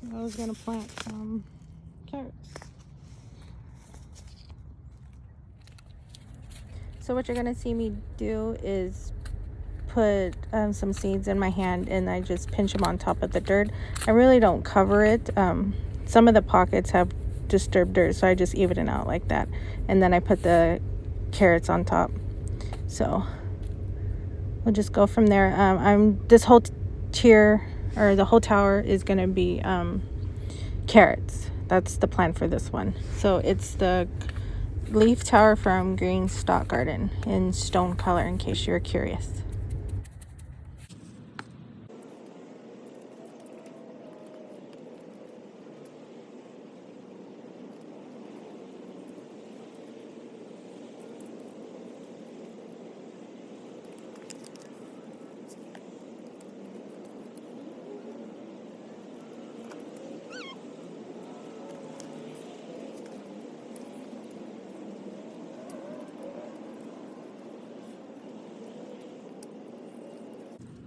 I was gonna plant some carrots. So what you're gonna see me do is put some seeds in my hand, and I just pinch them on top of the dirt. I really don't cover it. Some of the pockets have disturbed dirt, so I just even it out like that, and then I put the carrots on top. So we'll just go from there. This whole tier, or the whole tower, is gonna be carrots. That's the plan for this one. So it's the leaf tower from Greenstalk Garden in stone color, in case you're curious.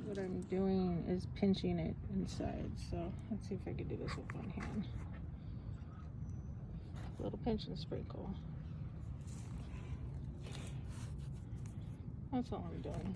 What I'm doing is pinching it inside, so let's see if I can do this with one hand. A little pinch and sprinkle. That's all I'm doing.